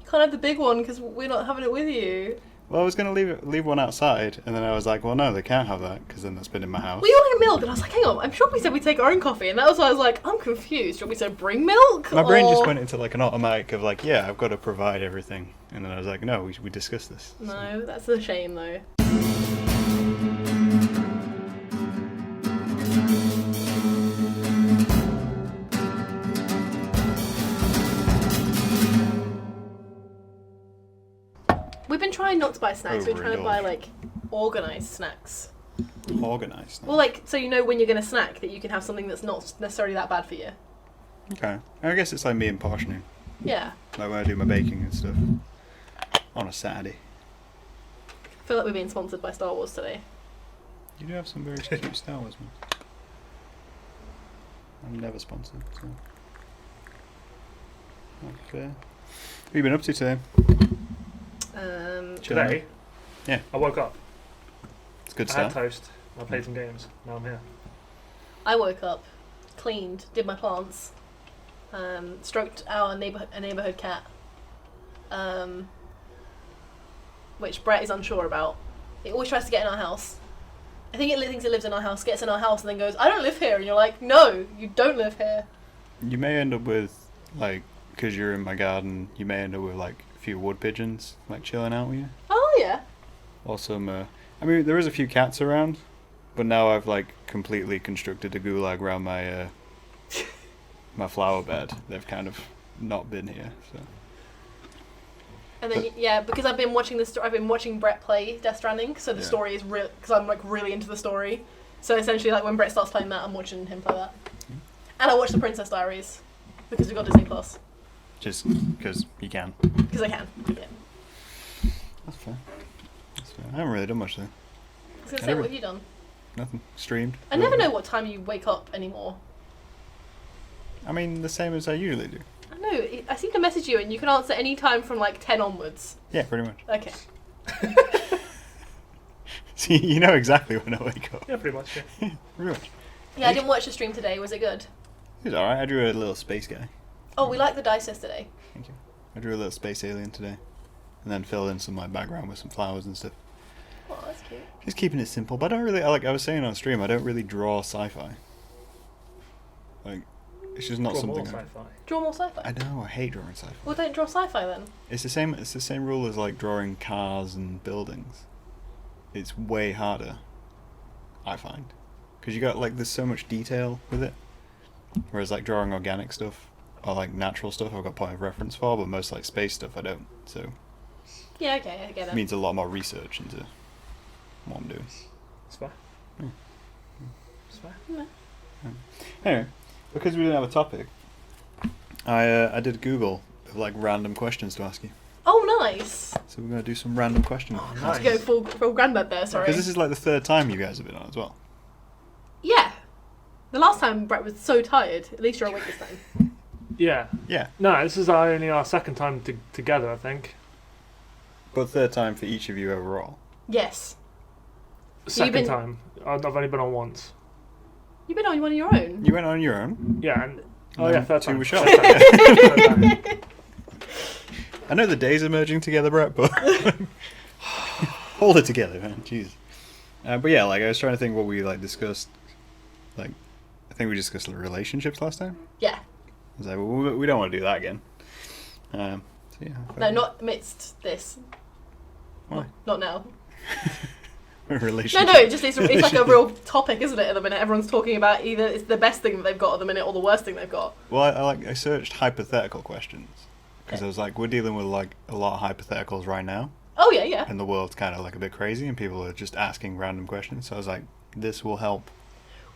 Can't have the big one because we're not having it with you. Well, I was going to leave one outside, and then I was like, well, no, they can't have that, because then that's been in my house. We all had milk, and I was like, hang on, I'm sure we said we take our own coffee, and that was why I was like, I'm confused. Do you want me to bring milk? My brain just went into like an automatic of like, yeah, I've got to provide everything. And then I was like, no, we discussed this. No, that's a shame, though. We've been trying not to buy snacks. We're trying to buy, like, organised snacks. Organised? Well, like, so you know when you're going to snack that you can have something that's not necessarily that bad for you. Okay. I guess it's like me and portioning. Yeah. Like when I do my baking and stuff. On a Saturday. I feel like we're being sponsored by Star Wars today. You do have some very cute Star Wars ones. I'm never sponsored, so... Not fair. What have you been up to today? Today? Yeah. I woke up. It's a good I start. had toast. I played some games. Now I'm here. I woke up, cleaned, did my plants, stroked our neighbourhood cat, which Brett is unsure about. It always tries to get in our house. I think it thinks it lives in our house, gets in our house, and then goes, I don't live here. And you're like, no, you don't live here. You may end up with, like, because you're in my garden, you may end up with, like, a few wood pigeons, like, chilling out with you. Oh, yeah. Or some, I mean, there is a few cats around, but now I've, like, completely constructed a gulag around my, my flower bed. They've kind of not been here, so... And then, yeah, because I've been watching I've been watching Brett play Death Stranding, so the story is real, because I'm, like, really into the story. So essentially, like, when Brett starts playing that, I'm watching him play that. And I watch The Princess Diaries, because we've got Disney Plus. Just because you can. Because I can, yeah. That's fair. That's fair. I haven't really done much, though. I was going to say, what have you done? Nothing. Streamed. I never know what time you wake up anymore. I mean, the same as I usually do. I know, I seem to message you and you can answer any time from like 10 onwards. Yeah, pretty much. Okay. See, you know exactly when I wake up. Yeah, pretty much, yeah. Pretty much. Yeah, I didn't watch the stream today. Was it good? It was alright. I drew a little space guy. Oh, we like the dice yesterday. Thank you. I drew a little space alien today. And then filled in some like background with some flowers and stuff. Oh, that's cute. Just keeping it simple. But I don't really, like I was saying on stream, I don't really draw sci-fi. Like, it's just not Draw something more sci-fi. Draw more sci-fi. I know, I hate drawing sci-fi. Well, don't draw sci-fi then. It's the same rule as like drawing cars and buildings. It's way harder, I find. Because you got like, there's so much detail with it. Whereas like drawing organic stuff, or like natural stuff, I've got point of reference for, but most like space stuff I don't. So Yeah, okay, I get it it. means a lot more research into what I'm doing. It's fine. Yeah. It's fine. Yeah. Anyway, because we didn't have a topic, I did Google of like random questions to ask you. Oh, nice. So we're gonna do some random questions. Oh, Not to go full granddad there, sorry. Because this is like the third time you guys have been on as well. Yeah. The last time Brett was so tired. At least you're awake this time. Yeah. Yeah. No, this is only our second time together, I think. But third time for each of you overall. Yes. Second time. I've only been on once. You've been on one of your own. You went on your own. Yeah, and... No, Oh, yeah, third two time. were shot. Third time. Third time. I know the days are merging together, Brett, but hold it together, man. Jeez. But yeah, like I was trying to think what we like discussed. Like, I think we discussed the relationships last time. Yeah. I was like, well, we don't want to do that again. So yeah. No, not amidst this. Why? Not now. Relationship. No, it's like a real topic, isn't it, at the minute? Everyone's talking about either it's the best thing that they've got at the minute or the worst thing they've got. Well, I searched hypothetical questions because I was like, we're dealing with like a lot of hypotheticals right now, Oh, yeah. and the world's kind of like a bit crazy, and people are just asking random questions. So I was like, this will help.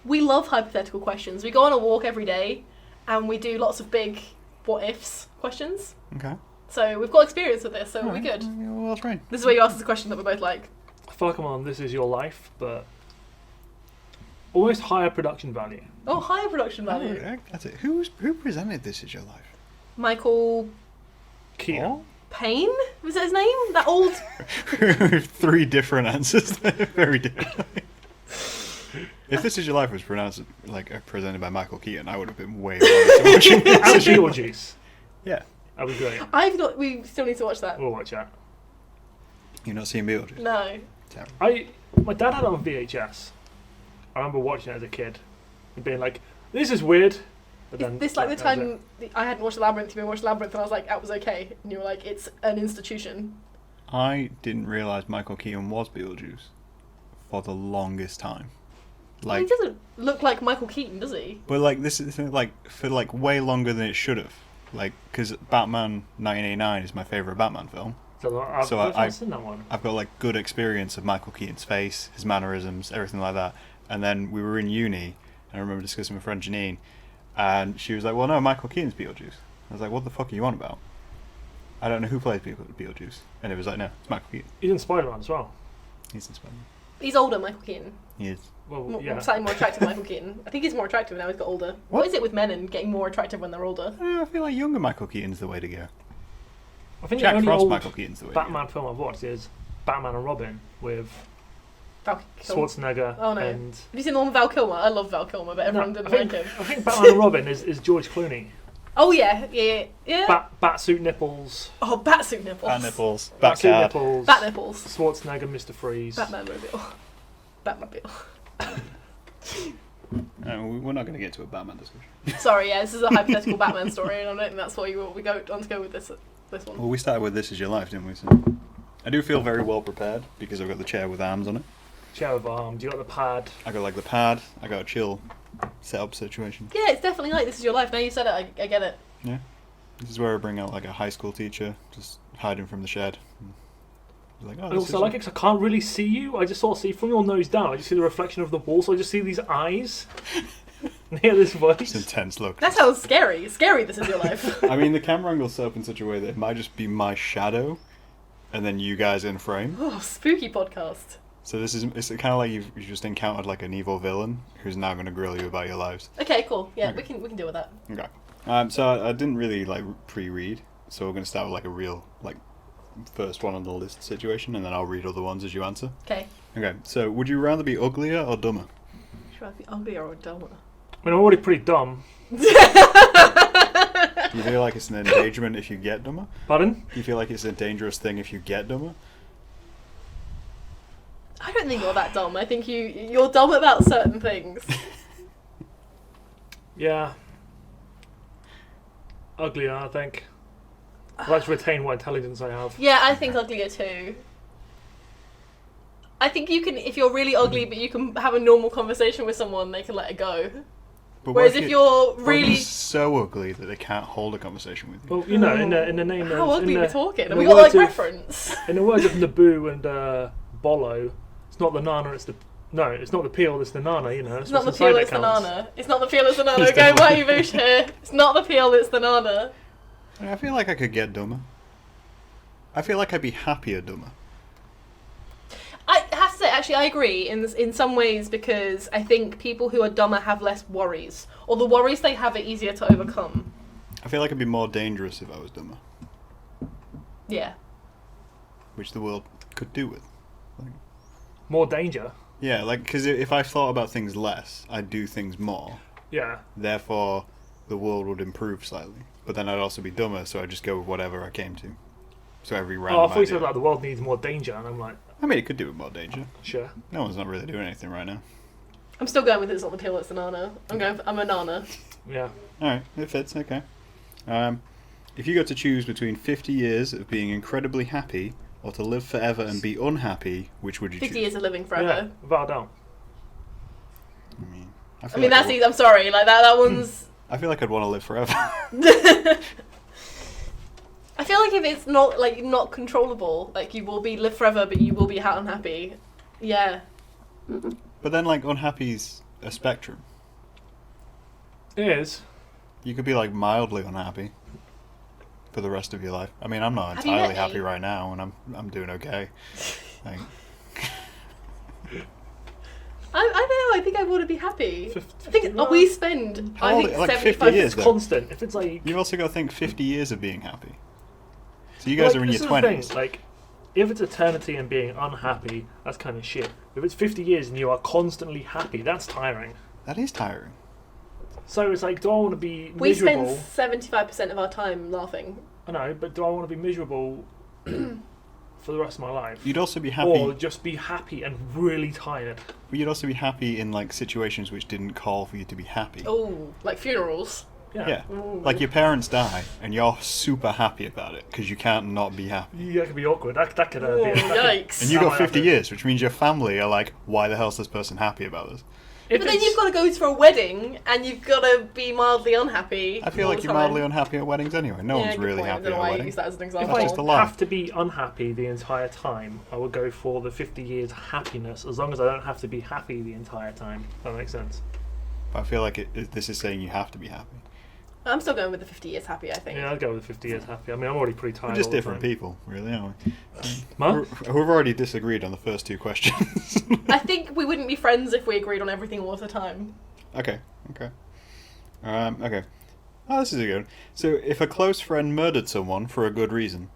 We love hypothetical questions. We go on a walk every day and we do lots of big what-ifs questions. Okay. So we've got experience with this, so we're Alright. good. Yeah, well, that's right. This is where you ask us a question that we're both like, I feel like I'm on This Is Your Life, but... almost higher production value. oh, higher production value. Oh, that's it. Who presented This Is Your Life? Michael Kia. Payne? Was that his name? That old... Three different answers. Very different. If This Is Your Life was pronounced like presented by Michael Keaton, I would have been way more into watching this. And Beetlejuice. Yeah. That'd be great. I've not. We still need to watch that. We'll watch that. You've not seen Beetlejuice? No. Terrible. My dad had it on VHS. I remember watching it as a kid and being like, "This is weird." But then Is this like the that was time I hadn't watched Labyrinth, you watched Labyrinth, and I was like, that was okay. And you were like, it's an institution. I didn't realise Michael Keaton was Beetlejuice for the longest time. Like, he doesn't look like Michael Keaton, does he? but like this is like for like way longer than it should have. Like, because Batman 1989 is my favourite Batman film. So I've seen that one. I've got like good experience of Michael Keaton's face, his mannerisms, everything like that. And then we were in uni, and I remember discussing with my friend Janine, and she was like, "Well, no, Michael Keaton's Beetlejuice." I was like, "What the fuck are you on about? I don't know who plays Beetlejuice." And it was like, "No, it's Michael Keaton. He's in Spider-Man as well. He's in Spider-Man. He's older, Michael Keaton. He is." Well, yeah. Slightly more attractive Michael Keaton. I think he's more attractive now he's got older. What is it with men and getting more attractive when they're older? I feel like younger Michael Keaton's the way to go. I think Jack the only Frost old Michael Keaton's the way Batman to go. film I've watched is Batman and Robin with Val Kilmer. Schwarzenegger. Oh no. And Have you seen the one with Val Kilmer? I love Val Kilmer, but everyone didn't like him. I think Batman and Robin is George Clooney. Oh yeah. Batsuit nipples. Oh, Batsuit nipples. Bat nipples. Batsuit Batcard. nipples. Bat nipples. Schwarzenegger, Mr. Freeze. Batman-mobile. Batmobile. We're not going to get to a Batman discussion. Sorry, yeah, this is a hypothetical Batman story, and I don't think that's what we go on to go with this one. Well, we started with This Is Your Life, didn't we? So I do feel very well prepared because I've got the chair with arms on it. Chair of arms. You got the pad. I got like the pad. I got a chill setup situation. Yeah, it's definitely like This Is Your Life. Now you said it, I get it. Yeah. This is where I bring out like a high school teacher just hiding from the shed. Like, oh, I also like it because I can't really see you. I just sort of see from your nose down. I just see the reflection of the wall, so I just see these eyes and hear this voice. It's an intense look. That sounds scary. Scary, This Is Your Life. I mean, the camera angle's set up in such a way that it might just be my shadow, and then you guys in frame. Oh, spooky podcast. So it's kind of like you've just encountered like an evil villain who's now going to grill you about your lives. Okay, cool. Yeah, Okay. we can deal with that. Okay. So I didn't really like pre-read, so we're going to start with like a real like first one on the list situation, and then I'll read other ones as you answer. Okay. Okay. So would you rather be uglier or dumber? Should I be uglier or dumber? I mean, I'm already pretty dumb. Do you feel like it's an endangerment if you get dumber? Pardon? Do you feel like it's a dangerous thing if you get dumber? I don't think you're that dumb. I think you're dumb about certain things. Yeah. Uglier, I think. I'd like to retain what intelligence I have. Yeah, I think uglier too. I think you can, if you're really ugly, but you can have a normal conversation with someone, they can let it go. But Whereas what if you're what if really... you're so ugly that they can't hold a conversation with you? Well, you know, in the name of... How ugly in are we the- talking? in Have the we got like words of- reference? In the words of Naboo and Bolo, it's not the nana, it's the... No, it's not the peel, it's the nana, you know. It's not the what's peel, inside it's the that counts. nana. It's not the peel, it's the nana. It's Going definitely- Mighty Boosh here. It's not the peel, it's the nana. I feel like I could get dumber. I feel like I'd be happier dumber. I have to say, actually, I agree in some ways, because I think people who are dumber have less worries, or the worries they have are easier to overcome. I feel like I'd be more dangerous if I was dumber, Yeah. which the world could do with. More danger. Yeah, like, because if I thought about things less, I'd do things more. Yeah. Therefore, the world would improve slightly. But then I'd also be dumber, so I'd just go with whatever I came to. So every random Oh, I thought you idea. said like the world needs more danger, and I'm like, I mean, it could do with more danger. sure. No one's not really doing anything right now. I'm still going with it's not the peel, it's the nana. I'm a nana. Yeah. Alright, it fits, okay. If you got to choose between 50 years of being incredibly happy or to live forever and be unhappy, which would you 50 choose? years of living Yeah, forever. without a doubt. I I mean, that's easy. I'm sorry. Like that one's... I feel like I'd want to live forever. I feel like if it's not controllable, like you will be live forever, but you will be unhappy. Yeah. But then, like, unhappy's a spectrum. It is. You could be, like, mildly unhappy for the rest of your life. I mean, I'm not Have you met entirely me? happy right now, and I'm doing okay. Like, I don't know. I think I want to be happy. 50, I think we spend. How I old- think like 50 75. years? It's though. constant. If it's like... you've also got to think 50 years of being happy. So you guys are in your this is the thing, 20s. like, if it's eternity and being unhappy, that's kind of shit. If it's 50 years and you are constantly happy, that's tiring. That is tiring. So it's like, do I want to be We miserable? spend 75% of our time laughing. I know, but do I want to be miserable for the rest of my life? You'd also be happy. Or just be happy and really tired. You'd also be happy in like situations which didn't call for you to be happy. Oh, like funerals. Yeah. Ooh. Like your parents die and you're super happy about it because you can't not be happy. Yeah, that could be awkward. That could Oh, be... yikes. And you've got might 50 have to- years, which means your family are like, why the hell's this person happy about this? If But then it's- you've got to go to a wedding and you've got to be mildly unhappy. I feel all like the you're time. mildly unhappy at weddings anyway. No Yeah, one's good really point. happy I don't at know a why I wedding. use that as an If example. That's I just a lie. have to be unhappy the entire time, I would go for the 50 years happiness, as long as I don't have to be happy the entire time. That makes sense. But I feel like this is saying you have to be happy. I'm still going with the 50 years happy, I think. Yeah, I'd go with 50 years happy. I mean, I'm already pretty tired. We're just all the different time. people, really, aren't we? Huh? We've already disagreed on the first two questions. I think we wouldn't be friends if we agreed on everything all of the time. Okay. Okay. Oh, this is a good one. So, if a close friend murdered someone for a good reason,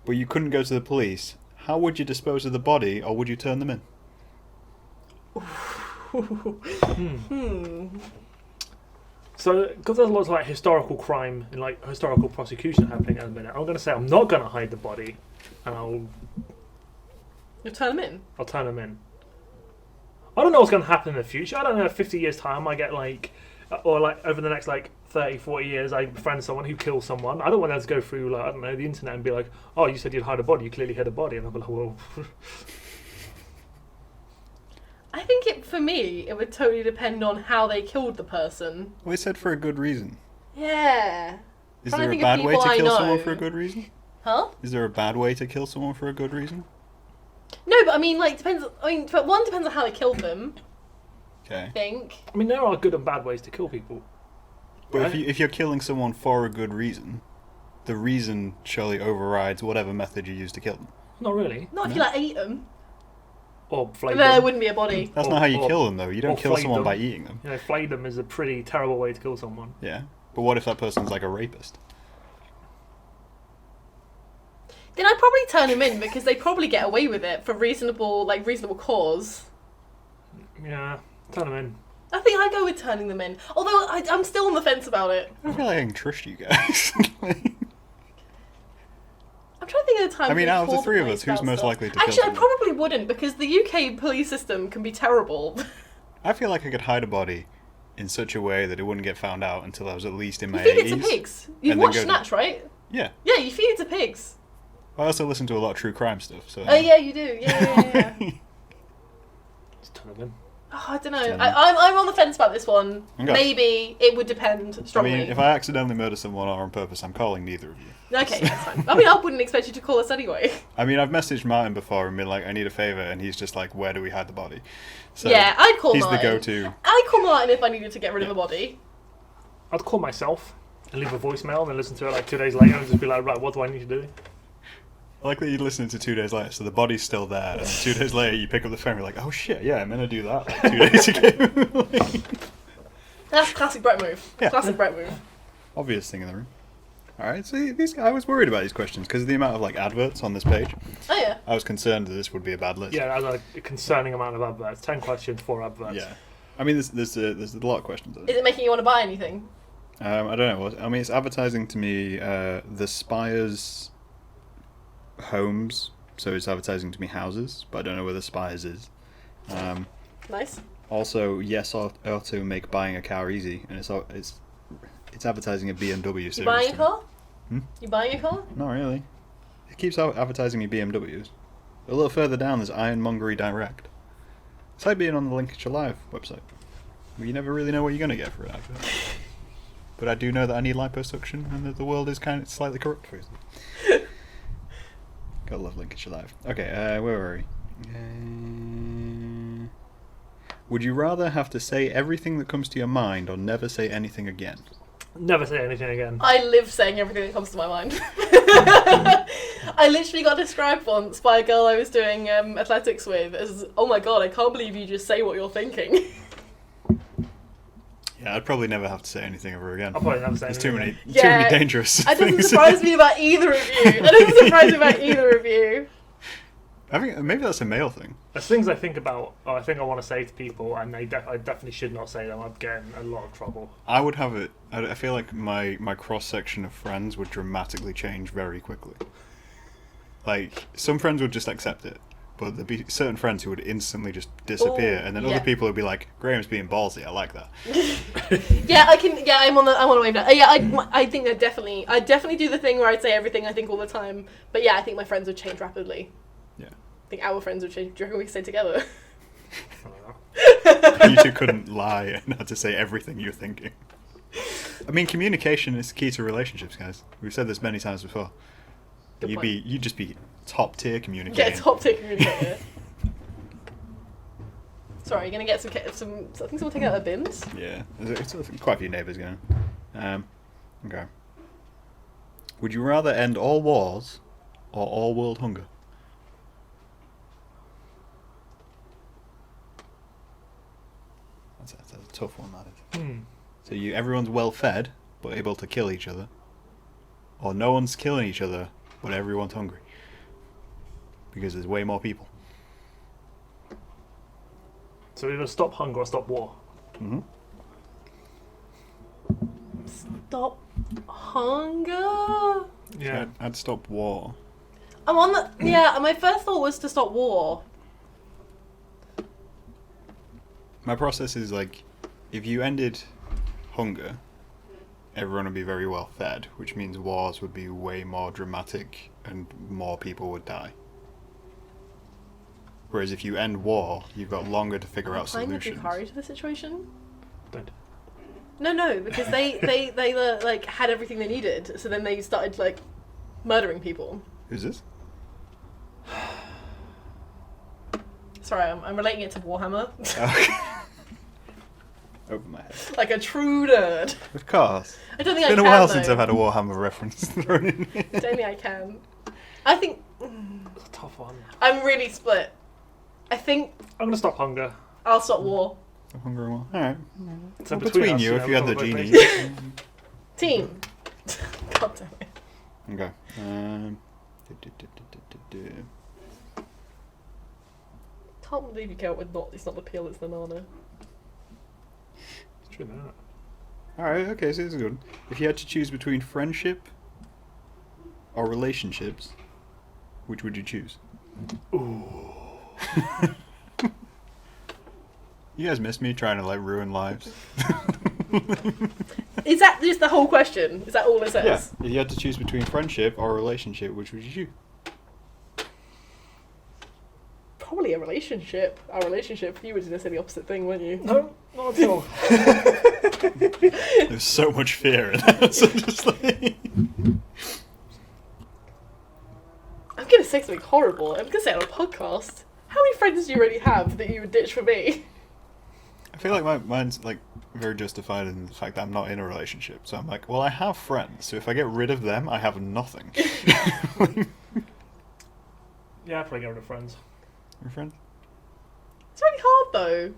but you couldn't go to the police, how would you dispose of the body, or would you turn them in? So, because there's lots of like historical crime and like historical prosecution happening at the minute, I'm going to say I'm not going to hide the body, and You'll turn them in. I'll turn them in. I don't know what's going to happen in the future. I don't know. 50 years time, I get like, or like over the next like 30, 40 years, I befriend someone who kills someone. I don't want them to go through like I don't know the internet and be like, oh, you said you'd hide a body. You clearly hid a body, and I'll be like, well. I think for me, it would totally depend on how they killed the person. Well, they said for a good reason. Yeah. Is Trying to there a think of bad way people to I kill someone know. for a good reason? Huh? Is there a bad way to kill someone for a good reason? No, but I mean, like, depends. I mean, but one depends on how they killed them. Okay. I think. I mean, there are good and bad ways to kill people. But Right. if you're killing someone for a good reason, the reason surely overrides whatever method you use to kill them. Not really. Not if you like ate them. Or flay Then there them. wouldn't be a body. That's Or- not how you or- kill them, though. You don't or kill flay someone them. by eating them. You know, flay them is a pretty terrible way to kill someone. Yeah. But what if that person's like a rapist? Then I'd probably turn them in because they probably get away with it for reasonable cause. Yeah, turn them in. I think I'd go with turning them in. Although I'm still on the fence about it. I feel like I can trust you guys. I'm trying to think of the time. I mean, we out of the called three of police us, who's about most stuff. likely to kill Actually, I someone? probably wouldn't because the UK police system can be terrible. I feel like I could hide a body in such a way that it wouldn't get found out until I was at least in You my feed 80s. it to pigs. You've and then watched go to- Snatch, right? Yeah. Yeah, you feed it to pigs. I also listen to a lot of true crime stuff, so... Oh yeah, you do. Yeah. Just turn them in. Oh, I don't know. Turn I'm on the fence about this one. Okay. Maybe it would depend I strongly. mean, if I accidentally murder someone or on purpose, I'm calling neither of you. Okay, that's fine. I mean, I wouldn't expect you to call us anyway. I mean, I've messaged Martin before and been like, I need a favour, and he's just like, where do we hide the body? So Yeah, I'd call he's Martin. the go-to. I'd call Martin if I needed to get rid of a body. I'd call myself and leave a voicemail and then listen to it like 2 days later and just be like, right, what do I need to do? I like that you listen to 2 days later, so the body's still there, and 2 days later you pick up the phone and you're like, oh shit, yeah, I'm gonna do that like 2 days ago. That's a classic Brett move. Yeah. Classic Brett move. Obvious thing in the room. Alright, so I was worried about these questions because of the amount of like adverts on this page. Oh yeah. I was concerned that this would be a bad list. Yeah, that's like a concerning amount of adverts. 10 questions, 4 adverts. Yeah. I mean, there's a lot of questions. Is it making you want to buy anything? I don't know. I mean, it's advertising to me the Spires homes, so it's advertising to me houses, but I don't know where the Spires is. Nice. Also, yes, auto make buying a car easy, and it's advertising a BMW series. You buying a to me. car? Hmm? You buying a car? Not really. It keeps advertising me BMWs. A little further down, there's Ironmongery Direct. It's like being on the Lincolnshire Live website. Well, you never really know what you're going to get for it, actually. But I do know that I need liposuction and that the world is kind of slightly corrupt for it. Gotta love Lincolnshire Live. Okay, where were we? Would you rather have to say everything that comes to your mind or never say anything again? Never say anything again. I live saying everything that comes to my mind. I literally got described once by a girl I was doing athletics with as, oh my god, I can't believe you just say what you're thinking. Yeah, I'd probably never have to say anything ever again. I'll probably never say There's anything too many, again. too Yeah, many dangerous That doesn't things. surprise me about either of you. That doesn't surprise me about either of you. I think maybe that's a male thing. There's things I think about, or I think I want to say to people, and I definitely should not say them. I'd get in a lot of trouble. I would have it. I feel like my cross section of friends would dramatically change very quickly. Like some friends would just accept it, but there'd be certain friends who would instantly just disappear, and then other people would be like, "Graham's being ballsy. I like that." Yeah, I can. Yeah, I'm on the wave now. Yeah, I think that definitely. I definitely do the thing where I'd say everything I think all the time. But yeah, I think my friends would change rapidly. Yeah. I think our friends would change. Do you reckon we could stay together? You two couldn't lie and had to say everything you're thinking. I mean, communication is key to relationships, guys. We've said this many times before. You'd just be top tier communicating. Yeah, top tier communicator. Sorry, you're gonna get some. I think someone taking out their bins. Yeah, it's quite a few neighbours going. Okay. Would you rather end all wars or all world hunger? That's a tough one, that is. So everyone's well fed but able to kill each other, or no one's killing each other but everyone's hungry because there's way more people. So either stop hunger or stop war. Stop hunger. Yeah. I'd stop war. I'm on the. Yeah, my first thought was to stop war. My process is like, if you ended hunger, everyone would be very well fed, which means wars would be way more dramatic and more people would die. Whereas if you end war, you've got longer to figure out solutions. Applying a Drukari to the situation? Don't. No, because they like had everything they needed, so then they started like murdering people. Who's this? Sorry, I'm relating it to Warhammer. Okay. Over my head. Like a true nerd. Of course. I don't think It's been I can. a while though. since I've had a Warhammer reference thrown in here. I don't think I can. I think It's a tough one. I'm really split. I think I'm gonna stop hunger. I'll stop war. Hunger and war. Alright. So Well, between us, you, if know, you had we'll the both genie. make- Team. God damn it. Okay. Can't believe you came up with not. It's not the peel. It's the nana. It's true that. Alright, okay, so this is good. If you had to choose between friendship or relationships, which would you choose? Ooh. You guys miss me trying to like ruin lives? Is that just the whole question? Is that all it says? Yeah. If you had to choose between friendship or relationship, which would you choose? Probably a relationship. Our relationship. You were going to say the opposite thing, weren't you? No, not at all. There's so much fear in that. So just like... I'm going to say something horrible. I'm going to say it on a podcast. How many friends do you already have that you would ditch for me? I feel like mine's like very justified in the fact that I'm not in a relationship. So I'm like, well, I have friends. So if I get rid of them, I have nothing. Yeah, I'd probably get rid of friends. Your friends? It's really hard though.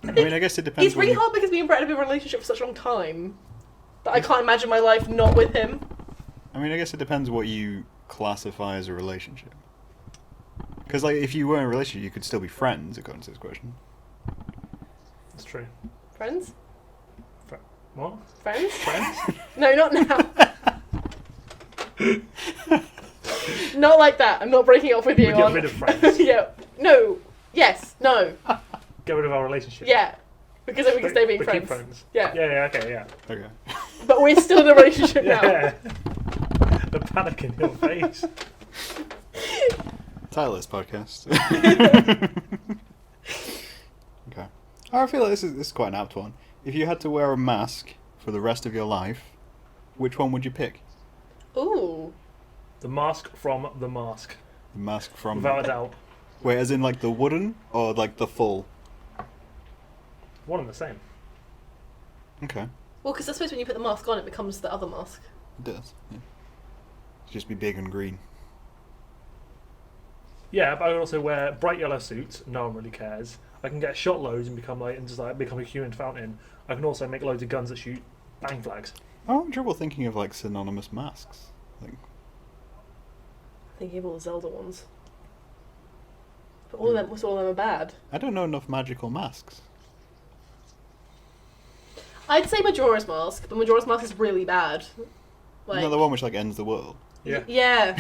I mean, I guess it depends. It's really hard because me and Brett have been in a relationship for such a long time that I can't imagine my life not with him. I mean, I guess it depends what you classify as a relationship. Because, like, if you were in a relationship, you could still be friends, according to this question. That's true. Friends? What? Friends? Friends? No, not now. Not like that. I'm not breaking up with you. We get rid of friends. Yeah. No. Yes. No. Get rid of our relationship. Yeah. Because then we can stay being But friends. keep friends. Yeah. Yeah, okay, yeah. Okay. But we're still in a relationship now. Yeah. The panic in your face. Title of this podcast. Okay. I feel like this is quite an apt one. If you had to wear a mask for the rest of your life, which one would you pick? Ooh. The mask from the mask. The mask from... Without a doubt. Wait, as in like the wooden or like the full? One and the same. Okay. Well, because I suppose when you put the mask on, it becomes the other mask. It does. Yeah. Just be big and green. Yeah, but I would also wear bright yellow suits. No one really cares. I can get shot loads and become a human fountain. I can also make loads of guns that shoot bang flags. I'm having trouble thinking of like synonymous masks. Like, Thinking of all the Zelda ones. But all of them are bad. I don't know enough magical masks. I'd say Majora's Mask, but Majora's Mask is really bad. Isn't that the one which like ends the world? Yeah. Yeah.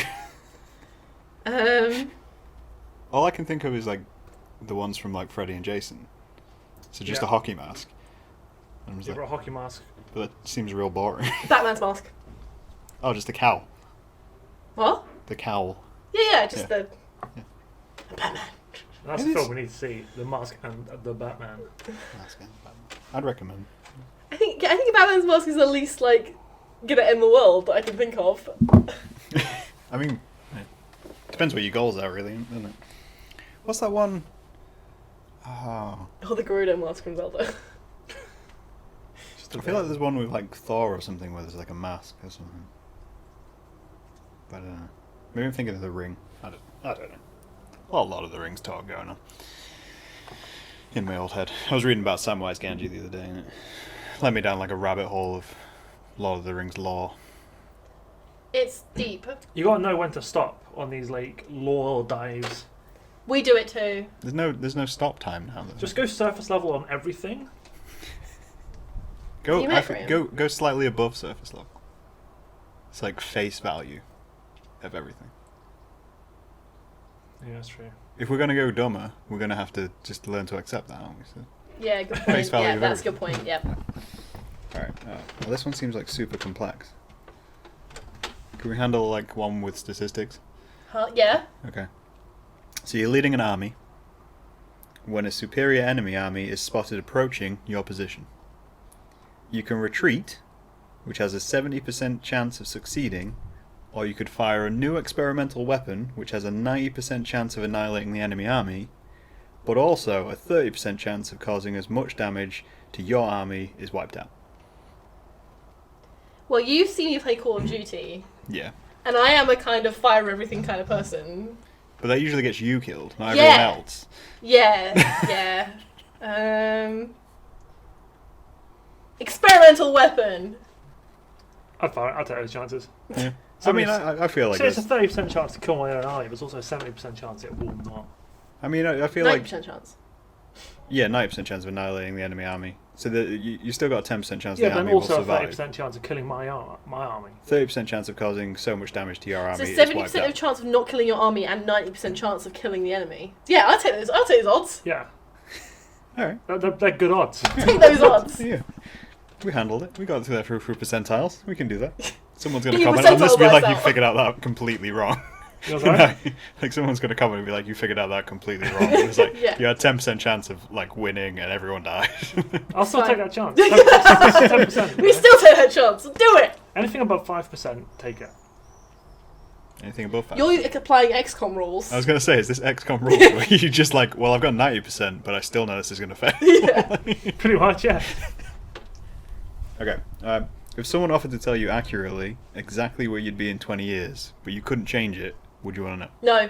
All I can think of is like the ones from like Freddy and Jason. So just Yeah. a hockey mask. And I was You've got like, a hockey mask. but that seems real boring. Batman's mask. Oh, just a cowl. What? The cowl. Yeah, just Yeah. the Batman. That's It a is. film we need to see. The Mask and the Batman. Mask and Batman. I'd recommend. I think Batman's mask is the least like gonna end the world that I can think of. I mean, it depends what your goals are, really, doesn't it? What's that one? Oh, Oh, the Gerudo mask from Zelda. Just I feel like there's one with like Thor or something where there's like a mask or something. But I don't know. Maybe I'm thinking of the Ring. I don't know. Well, a lot of the Rings talk going on in my old head. I was reading about Samwise Gamgee the other day, and it led me down like a rabbit hole of Lord of the Rings lore. It's deep. You gotta know when to stop on these like lore dives. We do it too. There's no stop time now. Though. Just go surface level on everything. Go You might, Graham. go slightly above surface level. It's like face value of everything. Yeah, that's true. If we're gonna go dumber, we're gonna have to just learn to accept that, aren't we? So, Yeah, good Face point. value Yeah, of that's a everything. good point. Yep. all right. Well, this one seems like super complex. Can we handle like one with statistics? Huh? Yeah. Okay. So you're leading an army when a superior enemy army is spotted approaching your position. You can retreat, which has a 70% chance of succeeding, or you could fire a new experimental weapon, which has a 90% chance of annihilating the enemy army, but also a 30% chance of causing as much damage to your army is wiped out. Well, you've seen me play Call of Duty, Yeah. and I am a kind of fire everything kind of person. But that usually gets you killed, not Yeah. everyone else. Yeah, yeah. Experimental weapon. I'd fire it. I'd take those chances. Yeah. So I mean, I feel like So it's a there's- 30% chance to kill my own army, but it's also a 70% chance it will not. I mean, I feel 90% like... chance. Yeah, 90% chance of annihilating the enemy army. So that you still got a 10% chance Yeah, the but army then also will a survive. 30% chance of killing my army. 30% chance of causing so much damage to your army So is 70% wiped of out. chance of not killing your army and 90% chance of killing the enemy. Yeah, I'll take those. I'll take those odds. Yeah, Alright. they're good odds. Take those odds. Yeah. We handled it. We got through that through percentiles. We can do that. Someone's going Get to your comment on this and be percentile like, dice you out." figured out that completely wrong. You know what I'm saying? Like, someone's going to comment and be like, you figured out that completely wrong. It's like, Yeah. you had 10% chance of, like, winning and everyone died. I'll still Fine. take that chance. 10%. We still take that chance. Do it. Anything above 5%, take it. Anything above that? You're applying XCOM rules. I was going to say, is this XCOM rules where you just like, well, I've got 90%, but I still know this is going to fail? Yeah. Pretty much, yeah. Okay. If someone offered to tell you accurately exactly where you'd be in 20 years, but you couldn't change it, would you want to know? No.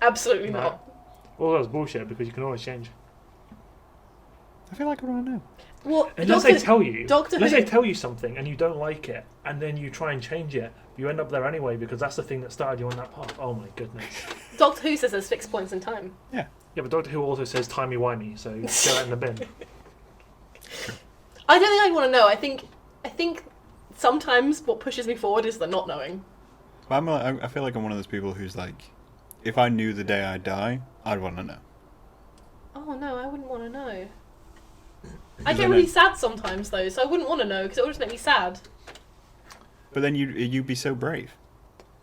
Absolutely No. not. All that's bullshit because you can always change. I feel like I want to know. Well, Unless they tell you, Doctor unless Who- they tell you something and you don't like it, and then you try and change it, you end up there anyway because that's the thing that started you on that path. Oh my goodness. Doctor Who says there's fixed points in time. Yeah. Yeah, but Doctor Who also says timey-wimey, so get that in the bin. I don't think I want to know. I think sometimes what pushes me forward is the not knowing. But I feel like I'm one of those people who's like, if I knew the day I die, I'd want to know. Oh no, I wouldn't want to know. I Because get I really know- sad sometimes though, so I wouldn't want to know because it would just make me sad. But then you'd be so brave.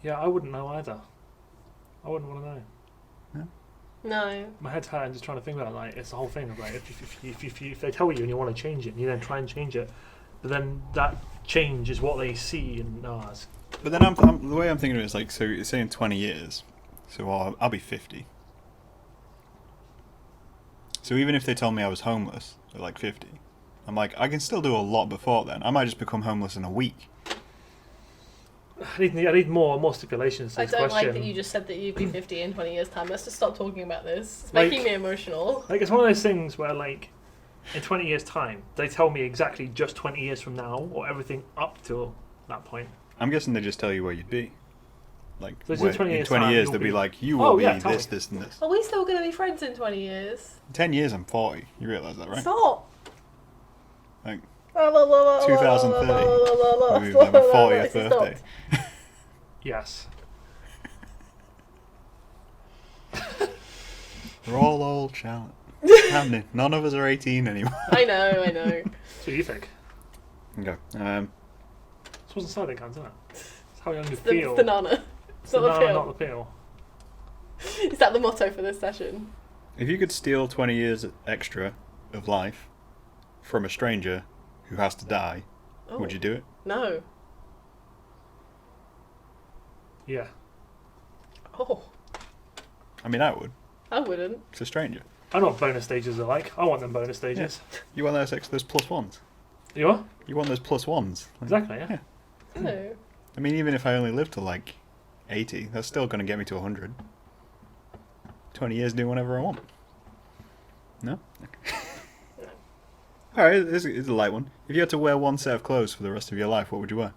Yeah, I wouldn't know either. I wouldn't want to know. No. My head's hurting just trying to think about it. Like, it's the whole thing of like, if they tell you and you want to change it, and you then try and change it, but then that change is what they see, and it's But then the way I'm thinking of it is like, so you're saying 20 years, so I'll be 50. So even if they told me I was homeless at like 50, I'm like, I can still do a lot before then. I might just become homeless in a week. I need more stipulations to I this don't question. like that you just said that you'd be 50 in 20 years' time. Let's just stop talking about this. It's Like- making me emotional. Like, it's one of those things where, like, in 20 years' time, they tell me exactly just 20 years from now, or everything up till that point. I'm guessing they just tell you where you'd be. Like, So it's in 20 in years' 20 time, years you'll they'll be be- like, you Oh, will yeah, be tell this, me. this, and this. Are we still going to be friends in 20 years? In 10 years, I'm 40. You realise that, right? Stop. Like, 2030. we'll be like my 40th birthday. Yes. We're all old, Charlotte. Happening. None of us are 18 anymore. I know. So you think? Okay. This wasn't sliding cans, isn't it? It's how young you It's feel. the nana. It's not the Not pill. the peel. Is that the motto for this session? If you could steal 20 years extra of life from a stranger who has to die, Oh. would you do it? No. Yeah. Oh, I mean, I would. I wouldn't. It's a stranger. I know what bonus stages are like. I want them bonus stages. You want those plus ones. You are? You want those plus ones. Like, Exactly, yeah. Yeah. No. I mean, even if I only live to like 80, that's still going to get me to 100. 20 years doing whatever I want. No? Alright, this is a light one. If you had to wear one set of clothes for the rest of your life, what would you wear?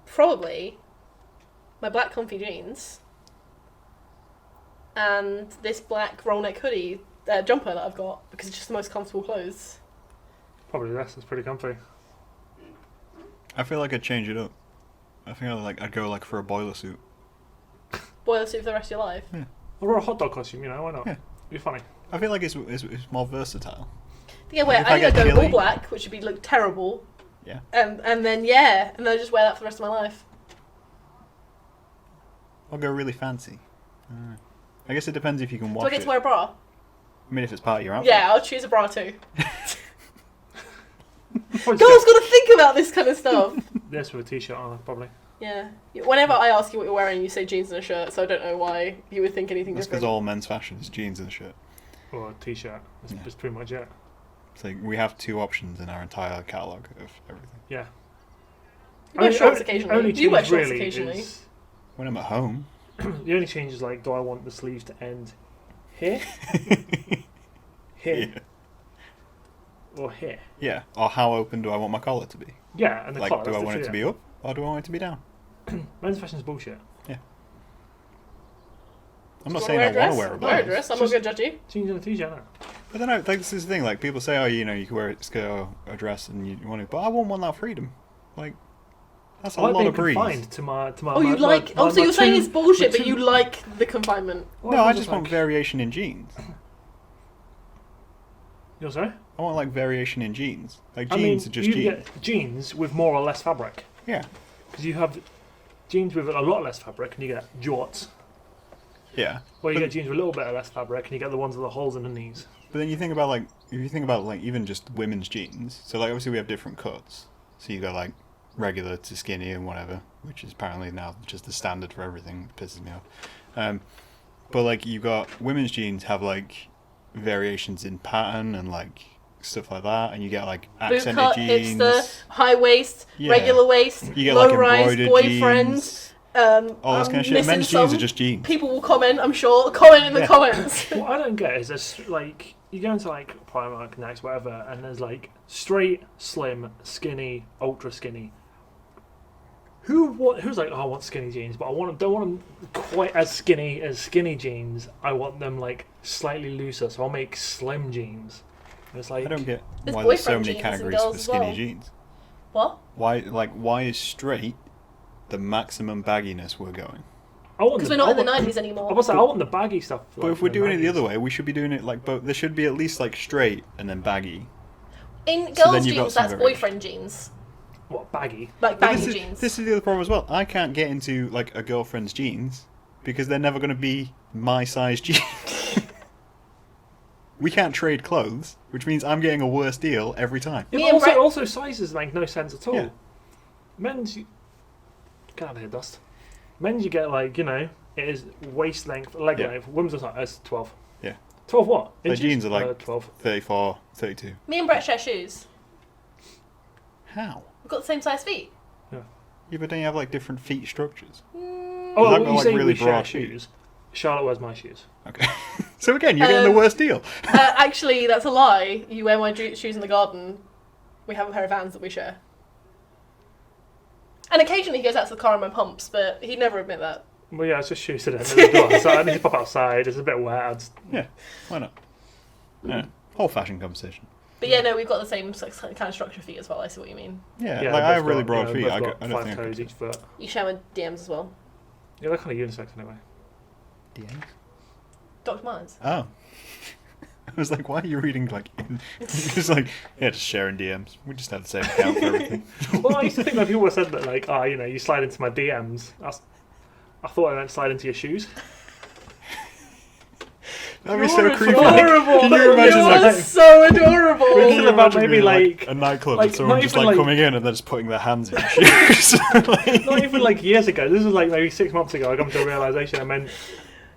Probably my black comfy jeans and this black roll neck hoodie jumper that I've got because it's just the most comfortable clothes. Probably this. It's pretty comfy. I feel like I'd change it up. I think I'd go like for a boiler suit. Boiler suit for the rest of your life. Or a hot dog costume, you know, why not? Yeah. Be funny. I feel like it's more versatile. Yeah, wait, If I I think I'd get go all chilly- black, which would look terrible. Yeah. And then I just wear that for the rest of my life. I'll go really fancy. I guess it depends if you can wash Do I get it. to wear a bra? I mean, if it's part of your outfit. Yeah, I'll choose a bra too. Probably Girls gotta think about this kind of stuff. this with a t-shirt on, probably. Yeah. Whenever I ask you what you're wearing, you say jeans and a shirt, so I don't know why you would think anything That's because different. all men's fashion is jeans and a shirt. Or a t-shirt. That's Yeah. just pretty much it. It's like we have two options in our entire catalogue of everything. Yeah. You wear shorts occasionally. Only You wear change shorts really occasionally. is- When I'm at home. the only change is like, do I want the sleeves to end here, here, or here? Yeah. Or how open do I want my collar to be? Yeah, and the Like, collar. do I that's want it to be up or do I want it to be down? Men's fashion is bullshit. I'm not Do you saying I wanna want to wear wear a a dress? Wear a blouse. dress. I'm not going to judge you. Jeans and a t-shirt. No. But then, like, this is the thing. Like, people say, oh, you can wear a skirt or a dress and you want to, but I won't want that freedom. Like, that's a I like lot being of breeze. confined to my. Oh, you like... Oh, so you're saying it's bullshit, but you like the confinement. No, I just want variation in jeans. You're sorry? I want like variation in jeans. Like I mean, jeans are just you jeans. get jeans with more or less fabric. Yeah. Because you have jeans with a lot less fabric and you get jorts. Yeah. Or you But- get jeans with a little bit less fabric and you get the ones with the holes in the knees. But then you think about like, if you think about like even just women's jeans. So like obviously we have different cuts. So you got like regular to skinny and whatever, which is apparently now just the standard for everything. It pisses me off. But like you got women's jeans have like variations in pattern and like stuff like that, and you get like Boot accented cut, jeans. hipster, high waist, Yeah. regular waist, You get low like rise, embroidered boyfriend. jeans. All this kind of shit. Men's jeans are just jeans. People will comment, I'm sure. Comment in the Yeah. comments. What I don't get is there's like you go into like Primark, Next, whatever, and there's like straight, slim, skinny, ultra skinny. Who's like, oh, I want skinny jeans, but don't want them quite as skinny jeans. I want them like slightly looser, so I'll make slim jeans. And it's like I don't get There's why there's so boyfriend many jeans and categories girls for as skinny well. jeans. What? Why is straight the maximum bagginess we're going? I want Because the- we're not in the I want- 90s anymore. I want the baggy stuff. But if we're doing it the other way, we should be doing it like both. There should be at least like straight and then baggy. In So then girls' you've got jeans, some that's variation. boyfriend jeans. What baggy? Like But baggy this jeans. is the other problem as well. I can't get into like a girlfriend's jeans because they're never going to be my size jeans. We can't trade clothes, which means I'm getting a worse deal every time. Yeah, Me but and Brett- also sizes make no sense at all. Yeah. Men's, get out of here, Dust. Men's, you get like it is waist length, leg Yeah. length. Women's is like it's 12. Yeah. 12 what? Their Inches? jeans are like 12. 34, 32. Me and Brett share shoes. How? We've got the same size feet. Yeah, but don't you have like different feet structures? Oh, I've got, you like, say really we share broad feet. shoes. Charlotte wears my shoes. Okay. So again, you're getting the worst deal. Actually, that's a lie. You wear my shoes in the garden. We have a pair of Vans that we share. And occasionally he goes out to the car in my pumps, but he'd never admit that. Well, yeah, it's just shoes today. There's a door, so I need to pop outside. It's a bit wet. Yeah, why not? Yeah, whole fashion conversation. But yeah, no, we've got the same kind of structure feet as well. I see what you mean. Yeah, Yeah, like I both have really got, broad you feet. know, I both don't got think 5 I toes could. each foot. You shower DMs as well. Yeah, they're kind of unisex anyway. DMs? Dr. Martens. Oh. I was like, why are you reading like? Just like, yeah, just sharing DMs. We just have the same account for everything. Well, I used to think that people said that like, you know, you slide into my DMs. I thought I meant slide into your shoes. That'd be so creepy. Adorable. Can you imagine You like? are so adorable. Thinking Can you about imagine maybe, being, like- a nightclub like, and someone not just even, like like- coming in and they're just putting their hands in shoes? Like- Not even like years ago. This was like maybe 6 months ago. I come to a realization. I meant.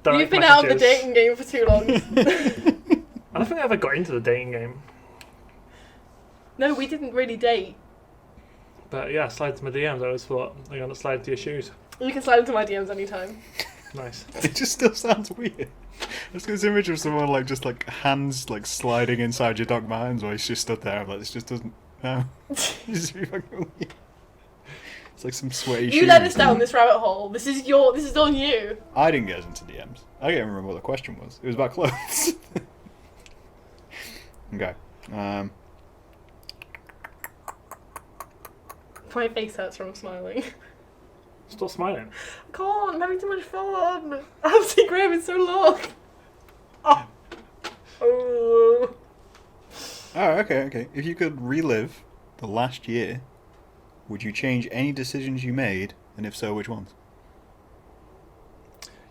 You've been out of the dating game for too long. I don't think I ever got into the dating game. No, we didn't really date. But yeah, slide to my DMs. I always thought I'm gonna slide into your shoes. You can slide into my DMs anytime. Nice. It just still sounds weird. Let's get this image of someone like just like hands like sliding inside your Doc Martens while he's just stood there. I'm like, this just doesn't. No. It's just be fucking weird. It's like some sweaty You shoes. led us down this rabbit hole. This is on you. I didn't get us into DMs. I can't remember what the question was. It was about clothes. Okay. My face hurts from smiling. Stop smiling. I can't, I'm having too much fun. I haven't seen Graham in so long. Oh. Oh. Oh, okay. If you could relive the last year, would you change any decisions you made, and if so, which ones?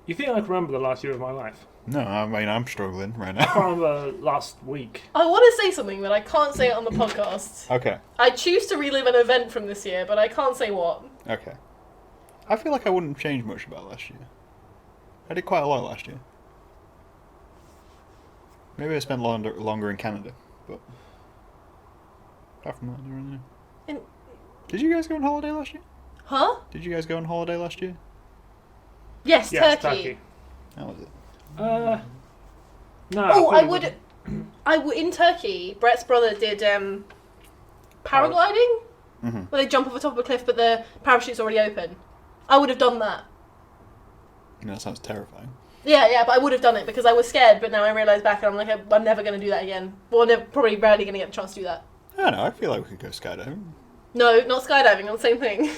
You think I can remember the last year of my life? No, I mean, I'm struggling right I can't now. remember last week. I want to say something, but I can't say it on the podcast. Okay. I choose to relive an event from this year, but I can't say what. Okay. I feel like I wouldn't change much about last year. I did quite a lot last year. Maybe I spent longer in Canada, but apart from that, I don't really know. In- Did you guys go on holiday last year? Huh? Did you guys go on holiday last year? Yes, Yes, Turkey. How was it? No. Oh, I probably would. wouldn't. In Turkey, Brett's brother did paragliding, Mm-hmm. where they jump off the top of a cliff, but the parachute's already open. I would have done that. That sounds terrifying. Yeah, but I would have done it because I was scared. But now I realise back, and I'm like, I'm never going to do that again. Well, probably rarely going to get the chance to do that. I don't know, I feel like we could go skydiving. No, not skydiving. On the same thing.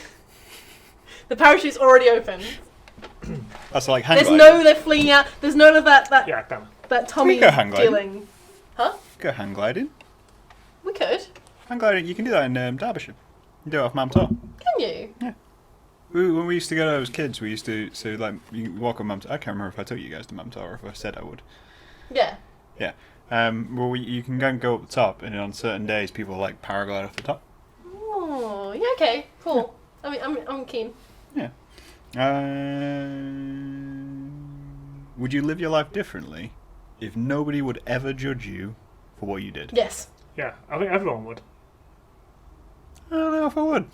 The parachute's already open. That's like hang There's gliding. no they're flinging out. There's none of that Yeah, damn it. that Tommy We go hang gliding. feeling. Huh? Go hang gliding. We could. Hang gliding, you can do that in Derbyshire. You do it off Mam Tor. Can you? When we used to go as kids, we used to, so like, you walk on Mam Tor. I can't remember if I took you guys to Mam Tor or if I said I would. Yeah. Yeah. Well, you can go up the top, and on certain days, people like paraglide off the top. Oh, yeah. Okay. Cool. I mean, I'm keen. Yeah. Would you live your life differently if nobody would ever judge you for what you did? Yes. Yeah, I think everyone would. I don't know if I would.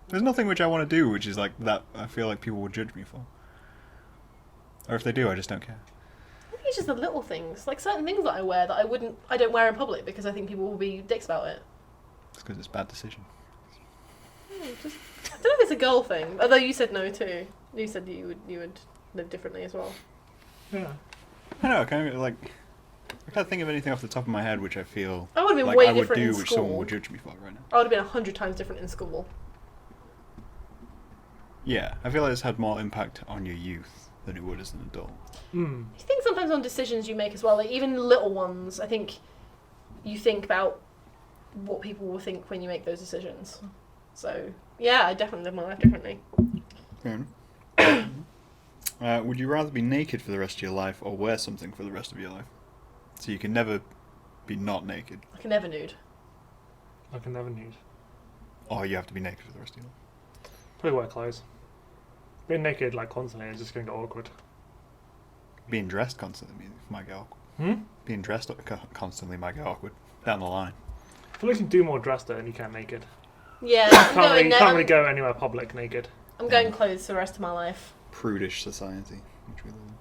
There's nothing which I want to do which is like that I feel like people would judge me for. Or if they do, I just don't care. I think it's just the little things, like certain things that I wear that I don't wear in public because I think people will be dicks about it. It's because it's a bad decision. I don't know if it's a girl thing. Although you said no too. You said you would live differently as well. Yeah. I don't know, I can't think of anything off the top of my head which I feel I would have been like way I would different do in which school. someone would judge me for right now. I would have been 100 times different in school. Yeah, I feel like it's had more impact on your youth than it would as an adult. Mm. I think sometimes on decisions you make as well, like even little ones, I think you think about what people will think when you make those decisions. So, yeah, I definitely live my life differently. Fair enough. Would you rather be naked for the rest of your life or wear something for the rest of your life? So you can never be not naked. I can never nude. I can never nude. Or you have to be naked for the rest of your life. Probably wear clothes. Being naked like constantly is just going to get awkward. Being dressed constantly might get awkward. Hmm? Being dressed constantly might get awkward. Down the line. I feel like you can do more dressed than you can naked. Yeah, You can't really go anywhere public naked. I'm going clothes for the rest of my life. Prudish society, which we live in.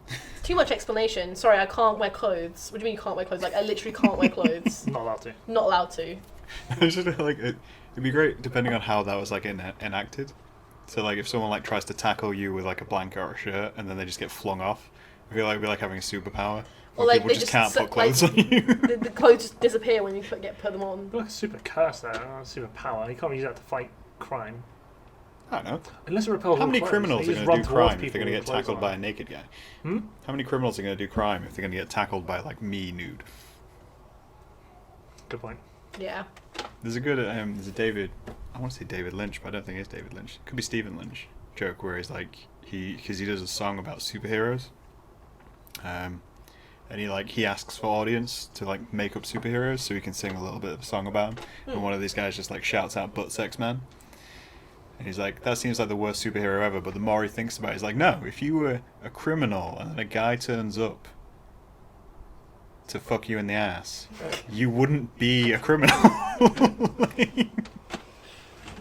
It's too much explanation. Sorry, I can't wear clothes. What do you mean you can't wear clothes? Like, I literally can't wear clothes. Not allowed to. Not allowed to. I just feel like It'd be great depending on how that was like enacted. So like if someone like tries to tackle you with like a blanket or a shirt and then they just get flung off, I feel like it'd be like having a superpower. Or like people they just can't put clothes like, on you. the clothes just disappear when you put them on. Like a super curse, though, not a super power. You can't use that to fight crime. I don't know. Unless it repels How all many clothes. criminals You are just going run to do towards crime if they're people going to with get clothes tackled on. by a naked guy? Hmm? How many criminals are going to do crime if they're going to get tackled by like me nude? Good point. Yeah. There's a David, I want to say David Lynch, but I don't think it's David Lynch. It could be Stephen Lynch joke where he's like, because he does a song about superheroes. And he asks for audience to like make up superheroes so he can sing a little bit of a song about them. And one of these guys just like shouts out butt sex man. And he's like, that seems like the worst superhero ever. But the more he thinks about it, he's like, no, if you were a criminal and then a guy turns up to fuck you in the ass, you wouldn't be a criminal.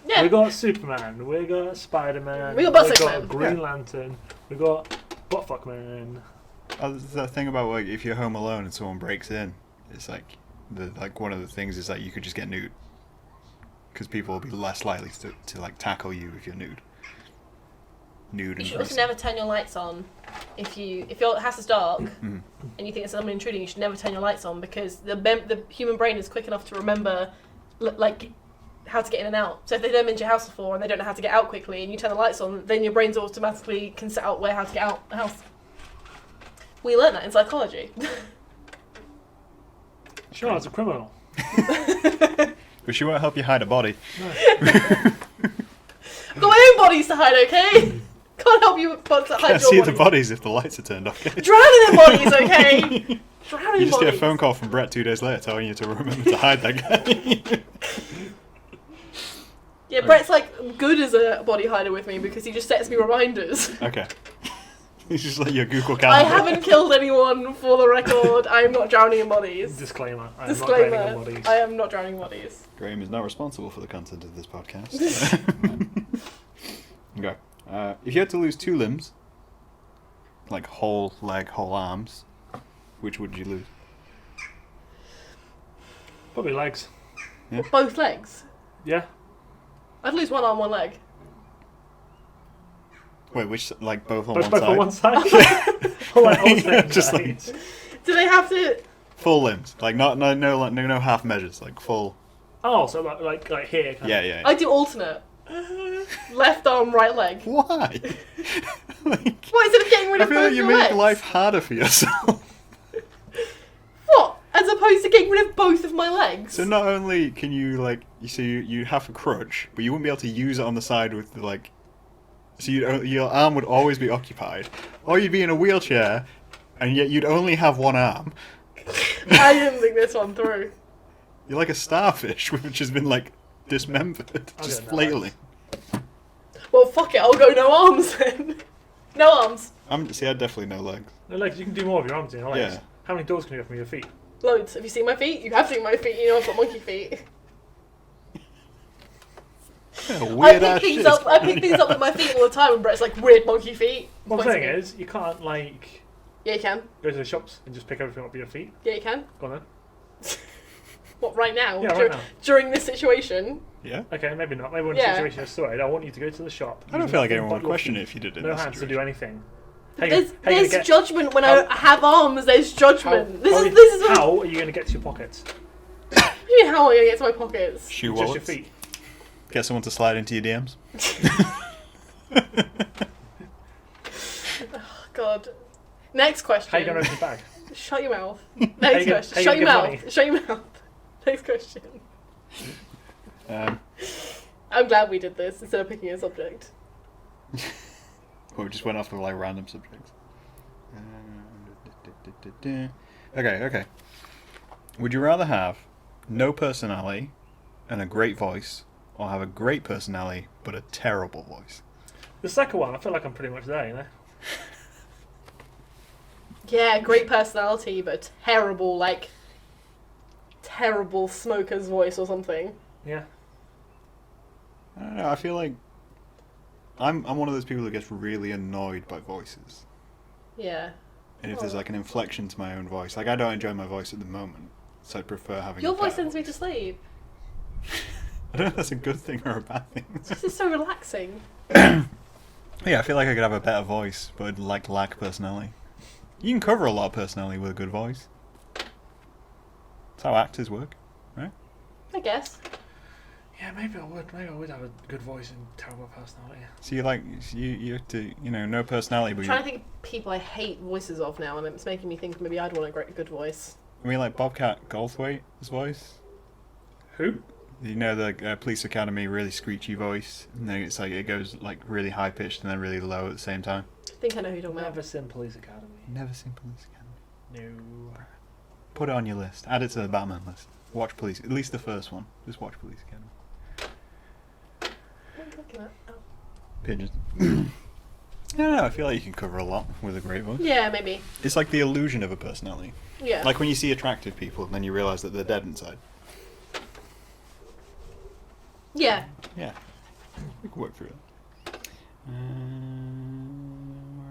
Yeah. We got Superman, we got Spider-Man, We got Butt Sex Man. Green Yeah. Lantern, we got Buttfuck Man. There's that thing about like if you're home alone and someone breaks in, it's like one of the things is that you could just get nude because people will be less likely to like tackle you if you're nude. Nude. You And should also greasy. never turn your lights on if your house is dark Mhm. and you think it's someone intruding. You should never turn your lights on because the human brain is quick enough to remember like how to get in and out. So if they've never been to your house before and they don't know how to get out quickly, and you turn the lights on, then your brains automatically can set out how to get out the house. We learn that in psychology. Sure, it's a criminal. But she won't help you hide a body. No. I've got my own bodies to hide, okay? Can't help you to hide Can't your see the bodies. bodies if the lights are turned off. Drowning in bodies, okay? Drowning You in just get a bodies. phone call from Brett 2 days later telling you to remember to hide that guy. Yeah, Brett's like good as a body hider with me because he just sets me reminders. Okay. It's just like your Google I calendar. haven't killed anyone, for the record. I am not drowning in bodies. Disclaimer. I am not Disclaimer. drowning in bodies. I am not drowning in bodies. Graham is not responsible for the content of this podcast. Okay. If you had to lose 2 limbs, like whole leg, whole arms, which would you lose? Probably legs. Yeah. Both legs. Yeah. I'd lose one arm, one leg. Wait, which, like both on Both one side? on one side. Or like alternate Just sides. Do they have to? Full limbs, like no half measures, like full. Oh, so like here. Kind Yeah, of. yeah. I do alternate. Left arm, right leg. Why? Like, What, instead of getting rid I of feel both like you your make legs? life harder for yourself. What? As opposed to getting rid of both of my legs? So not only can you like, you have a crutch, but you wouldn't be able to use it on the side with the like. So your arm would always be occupied, or you'd be in a wheelchair, and yet you'd only have one arm. I didn't think this one through. You're like a starfish which has been like dismembered, I'll just go no flailing. Well, fuck it, I'll go no arms then. No arms. I'd definitely no legs. No legs. You can do more of your arms than your legs. Yeah. How many doors can you have from your feet? Loads. Have you seen my feet? You have seen my feet. You know I've got monkey feet. I pick things up with my feet all the time, and Brett's like, weird monkey feet. What I'm Points saying at me. is, you can't like Yeah, you can. go to the shops and just pick everything up with your feet. Yeah, you can. Go on then. What, right now? Yeah, right now. During this situation? Yeah. Okay, maybe not. Maybe when Yeah. the situation is sorted, I want you to go to the shop. I don't use feel like nothing anyone but would your question feet. it if you did it. No in this hands to do situation. anything. There's judgment when I have arms. There's judgment. This is what. How are you going to get to your pockets? What do you mean, how am I gonna get to my pockets? Shoe Just your wallets. feet. Get someone to slide into your DMs. God. Next question. How are you going to open your bag? Shut your mouth. How Next you question. how Shut you your get mouth. money? Shut your mouth. Next question. Um, I'm glad we did this instead of picking a subject. we just went off of like random subjects. Okay. Would you rather have no personality and a great voice, or have a great personality but a terrible voice? The second one, I feel like I'm pretty much there, you know? Yeah, great personality, but terrible smoker's voice or something. Yeah. I don't know. I feel like I'm one of those people who gets really annoyed by voices. Yeah. And if there's like an inflection to my own voice, like I don't enjoy my voice at the moment, so I'd prefer having. Your a voice better sends me to sleep. I don't know if that's a good thing or a bad thing. This is so relaxing. Yeah, I feel like I could have a better voice, but I'd lack personality. You can cover a lot of personality with a good voice. That's how actors work, right? I guess. Yeah, maybe I would. Maybe I would have a good voice and terrible personality. So you have to, no personality, but I'm trying to think of people I hate voices of now, and it's making me think maybe I'd want a good voice. I mean, like Bobcat Goldthwait's voice. Who? You know, the Police Academy really screechy voice, and then it's like it goes like really high pitched and then really low at the same time. I think I know who you're talking about. Never seen Police Academy. Never seen Police Academy. No. Put it on your list. Add it to the Batman list. Watch Police, at least the first one. Just watch Police Academy. What are you looking at? Oh. Pigeons. I don't know. I feel like you can cover a lot with a great voice. Yeah, maybe. It's like the illusion of a personality. Yeah. Like when you see attractive people, and then you realise that they're dead inside. Yeah. Yeah. We can work through it. Where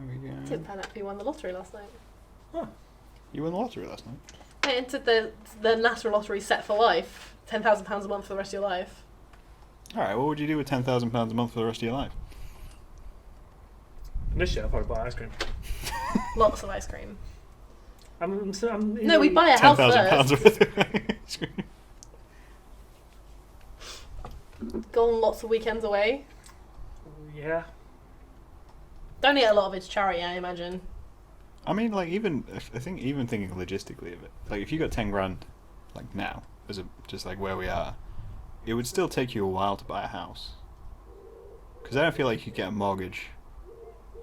are we going? Tim Panappi won the lottery last night. Huh. You won the lottery last night. I entered the National Lottery set for life. £10,000 a month for the rest of your life. Alright, what would you do with £10,000 a month for the rest of your life? This year I'll probably buy ice cream. Lots of ice cream. No, we buy a house £10,000 first. worth of ice cream. Go on lots of weekends away. Yeah. Donate a lot of it to charity, I imagine. I mean, like, even thinking logistically of it, like, if you got 10 grand, like, now, just like where we are, it would still take you a while to buy a house. Because I don't feel like you get a mortgage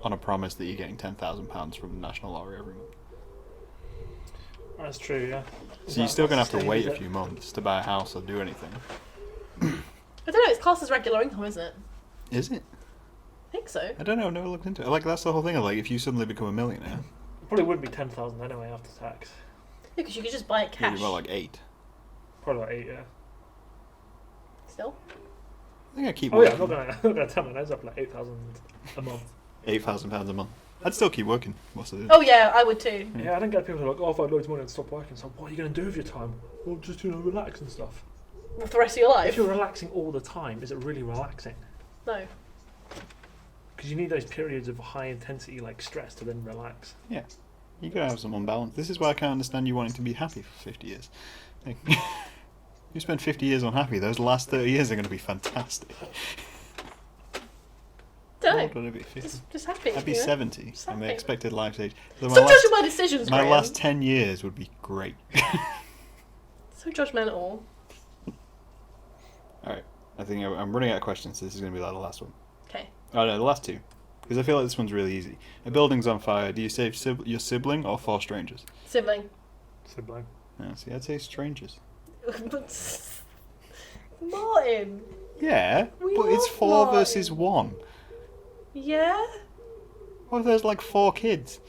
on a promise that you're getting £10,000 from the National Lottery every month. That's true, yeah. So you're still going to have to wait a few months to buy a house or do anything. I don't know, it's classed as regular income, isn't it? Is it? I think so. I don't know, I've never looked into it. Like, that's the whole thing of, like, if you suddenly become a millionaire, Probably would be 10,000 anyway after tax. Yeah, because you could just buy it you'd cash. be about, like, 8. Probably like 8, yeah. Still? I think I keep Oh yeah, working. I'm not gonna tell my nose up like 8,000 a month. £8,000 a month. I'd still keep working. What's the Oh yeah, I would too. Yeah, I don't get people who are like, oh, if I had loads of money, I'd stop working. So what are you gonna do with your time? Well, just relax and stuff. For the rest of your life? If you're relaxing all the time, is it really relaxing? No. Because you need those periods of high intensity like stress to then relax. Yeah. You gotta have some unbalance. This is why I can't understand you wanting to be happy for 50 years. Like, you spend 50 years unhappy, those last 30 years are going to be fantastic. Don't What would I be, 50? just happy. I'd be you know? 70, Just and my happy. expected life age. So Stop judging my decisions, my Graham. last 10 years would be great. So judgmental. Alright, I think I'm running out of questions, so this is going to be like the last one. Okay. Oh no, the last two. Because I feel like this one's really easy. A building's on fire, do you save your sibling or 4 strangers? Sibling. Sibling. Yeah, see, I'd say strangers. Martin. Yeah, We but it's love 4 Martin. versus 1. Yeah? What if there's like 4 kids?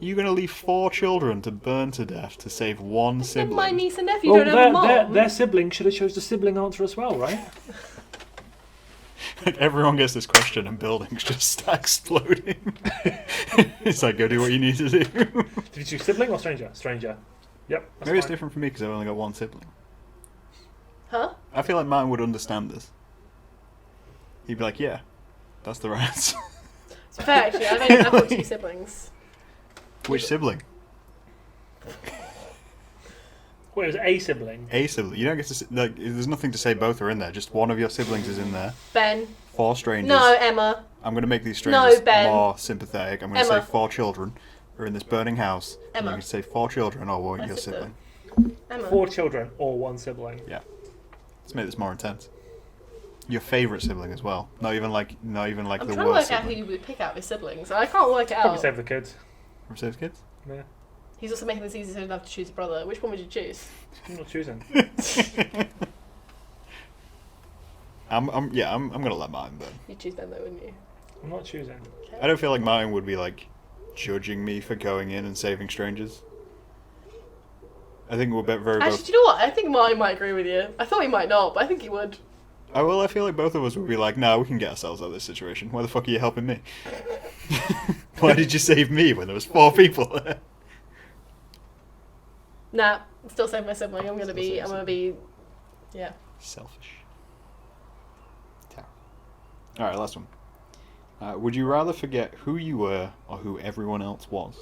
You're going to leave 4 children to burn to death to save 1 Then sibling? my niece and nephew Well, don't have a mom. their sibling should have chose the sibling answer as well, right? Like, everyone gets this question and buildings just start exploding. It's like, go do what you need to do. Did you choose sibling or stranger? Stranger. Yep. That's Maybe it's fine. different for me because I've only got 1 sibling. Huh? I feel like Martin would understand this. He'd be like, yeah, that's the right answer. It's fair, actually. I've got 2 siblings. Which sibling? Wait, it was a sibling. A sibling. You don't get to like. There's nothing to say both are in there. Just one of your siblings is in there. Ben. 4 strangers. No, Emma. I'm going to make these strangers Ben. more sympathetic. I'm going to say Emma. 4 children are in this burning house. And Emma. I'm going to say 4 children or one My your sister. sibling. Emma. 4 children or 1 sibling. Yeah. Let's make this more intense. Your favourite sibling as well. Not even like I'm the trying to worst work out sibling. who you would pick out of his siblings. I can't work it Probably out. save the kids. From Save Kids? Yeah. He's also making this easy so you don't have to choose a brother. Which one would you choose? I'm not choosing. I'm going to let Martin burn. You'd choose Ben though, wouldn't you? I'm not choosing. Okay. I don't feel like Martin would be like judging me for going in and saving strangers. I think we're very Actually, both. do you know what? I think Martin might agree with you. I thought he might not, but I think he would. I feel like both of us would be like, no, we can get ourselves out of this situation. Why the fuck are you helping me? Why did you save me when there was 4 people there? Nah, still save my sibling. I'm gonna Still be. save I'm gonna be. Yeah. Selfish. Terrible. Alright, last one. Would you rather forget who you were or who everyone else was?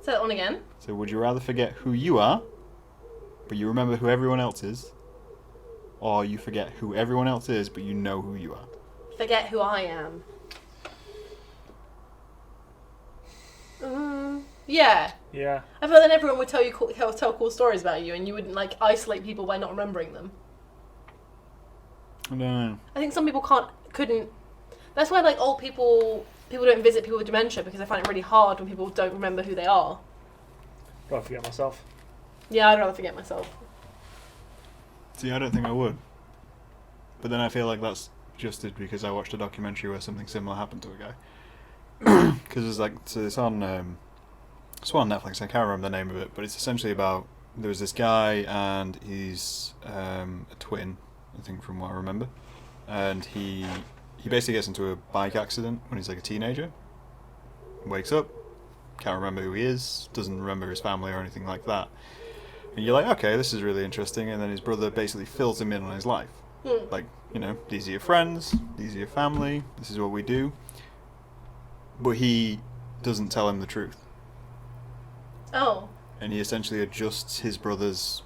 Say that one again. So would you rather forget who you are, but you remember who everyone else is, or you forget who everyone else is, but you know who you are? Forget who I am. Yeah. Yeah. I feel like then everyone would tell cool stories about you, and you wouldn't like isolate people by not remembering them. I don't know. I think some people couldn't. That's why like old people don't visit people with dementia, because I find it really hard when people don't remember who they are. I'd forget myself. Yeah, I'd rather forget myself. See, I don't think I would. But then I feel like that's just because I watched a documentary where something similar happened to a guy. Because it's like, so it's on Netflix, I can't remember the name of it, but it's essentially about, there was this guy and he's a twin, I think from what I remember. And he basically gets into a bike accident when he's like a teenager. Wakes up, can't remember who he is, doesn't remember his family or anything like that. And you're like, okay, this is really interesting. And then his brother basically fills him in on his life. Like, you know, these are your friends, these are your family, this is what we do. But he doesn't tell him the truth. Oh. And he essentially adjusts his brother's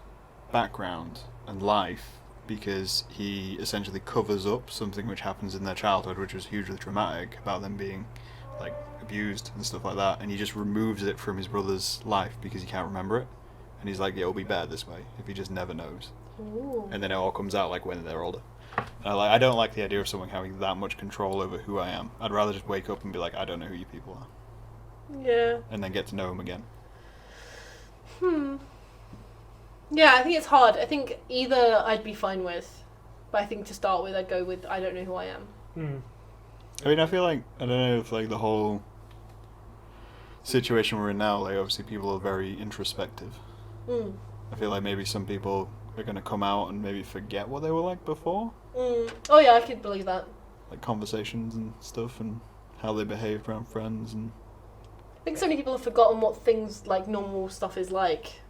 background and life because he essentially covers up something which happens in their childhood, which was hugely traumatic, about them being like abused and stuff like that. And he just removes it from his brother's life because he can't remember it. And he's like, yeah, it'll be better this way if he just never knows. Ooh. And then it all comes out like when they're older. I don't like the idea of someone having that much control over who I am. I'd rather just wake up and be like, I don't know who you people are. Yeah. And then get to know them again. Yeah, I think it's hard. I think either I'd be fine with, but I think to start with I'd go with I don't know who I am. I mean, I feel like, I don't know if like the whole situation we're in now, like obviously people are very introspective. I feel like maybe some people are going to come out and maybe forget what they were like before. Oh yeah, I could believe that. Like conversations and stuff and how they behaved around friends and... I think so many people have forgotten what things like normal stuff is like.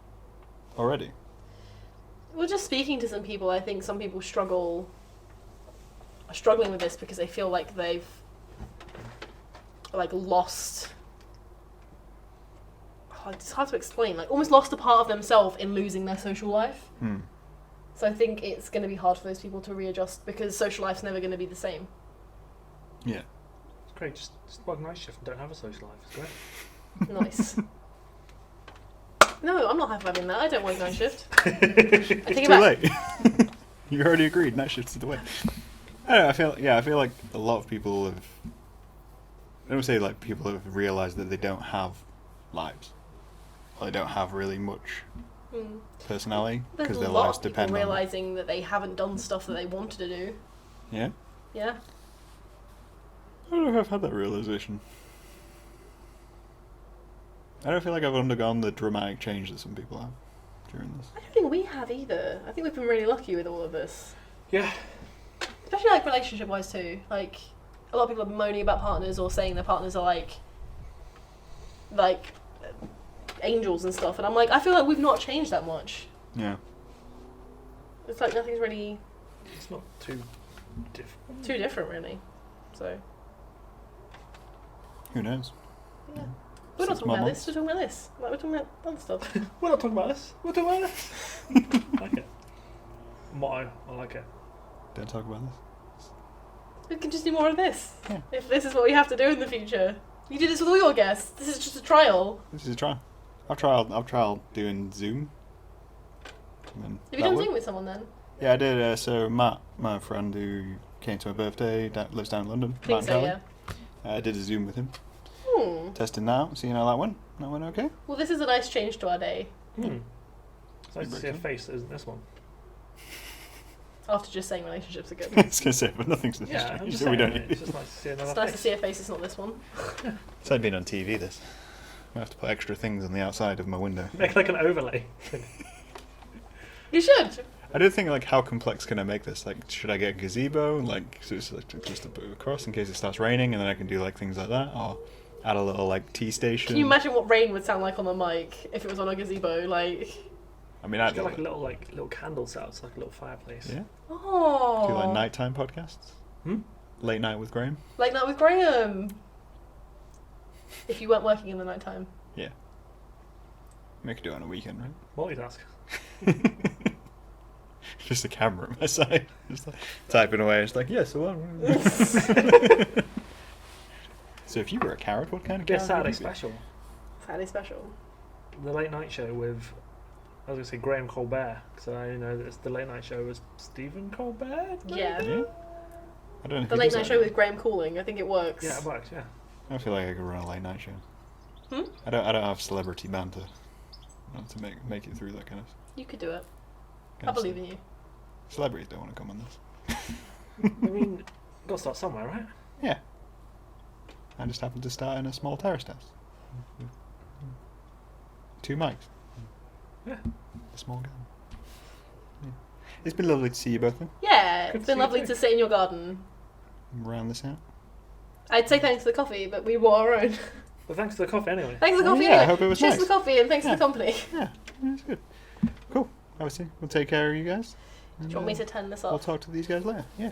Already? Well, just speaking to some people, I think some people are struggling with this because they feel like they've like lost... Oh, it's hard to explain. Like almost lost a part of themselves in losing their social life. So I think it's going to be hard for those people to readjust because social life's never going to be the same. Yeah. It's great. Just work night shift and don't have a social life. It's great. Nice. No, I'm not having that. I don't work night shift. I take it Too back. late. You already agreed. Night shift's the way. I don't know. I feel like a lot of people have... I don't say like people have realised that they don't have lives. Or they don't have really much personality because their lives depend on it. Realising that they haven't done stuff that they wanted to do. Yeah? Yeah. I don't know if I've had that realisation. I don't feel like I've undergone the dramatic change that some people have during this. I don't think we have either. I think we've been really lucky with all of this. Yeah. Especially like relationship wise too. Like a lot of people are moaning about partners or saying their partners are like angels and stuff, and I'm like, I feel like we've not changed that much. Yeah. It's like nothing's really It's not too different. too different really. So Who knows? yeah. We're not 6 talking more about months. this, we're talking about this. Like we're talking about other stuff. We're not talking about this. We're talking about this. I like it. Motto. I like it. Don't talk about this. We can just do more of this. Yeah. If this is what we have to do in the future. You do this with all your guests. This is just a trial. This is a trial. I've tried doing Zoom. Have you done Zoom with someone then? Yeah, I did. So Matt, my friend who came to my birthday, lives down in London. I think Matt so, Kelly. yeah. I did a Zoom with him. Testing now, seeing how that went. That went okay. Well, this is a nice change to our day. It's nice to see a face that isn't this one. After just saying relationships are good. I was going to say, but nothing's Yeah, I'm changed. just So we saying, don't. it's just nice to see another It's nice face. to see a face, it's not this one. It's like being on TV. This. I have to put extra things on the outside of my window. Make like an overlay. You should. I did think like, how complex can I make this? Like, should I get a gazebo? Like, so it's like just to put it across in case it starts raining, and then I can do like things like that, or add a little like tea station. Can you imagine what rain would sound like on the mic if it was on a gazebo? Like, I mean, I'd Get love like it. little candle setups, like a little fireplace. Yeah. Oh. Do like nighttime podcasts? Hmm? Late night with Graham? Late night with Graham. If you weren't working in the night time. Yeah. We could do it on a weekend, right? Multitask. Just a camera at my side. Just like typing away. It's like, yes, so what? So if you were a carrot, what kind of Be a carrot Saturday would you be? special. Saturday special. The late night show with, I was going to say Graham Colbert, because I know that it's the late night show with Stephen Colbert. maybe? Yeah. Yeah? I don't know. The who late does night that show anymore. with Graham Calling. I think it works. Yeah, it works, yeah. I feel like I could run a late night show. Hmm? I don't have celebrity banter. Not to make it through that kind of. You could do it. I kind of believe stuff. in you. Celebrities don't want to come on this. I mean, got to start somewhere, right? Yeah. I just happened to start in a small terraced house. 2 mics. Yeah. A small garden. Yeah. It's been lovely to see you both then. Yeah, Good it's to been see you lovely too. to sit in your garden. Round this out. I'd say thanks for the coffee, but we brought our own. But thanks for the coffee anyway. Thanks for the Oh, coffee. yeah, I anyway. hope it was Cheers nice. for the coffee and thanks Yeah. for the company. Yeah, it's good. Cool. Obviously, we'll take care of you guys. Do you want me to turn this We'll off? talk to these guys later. Yeah.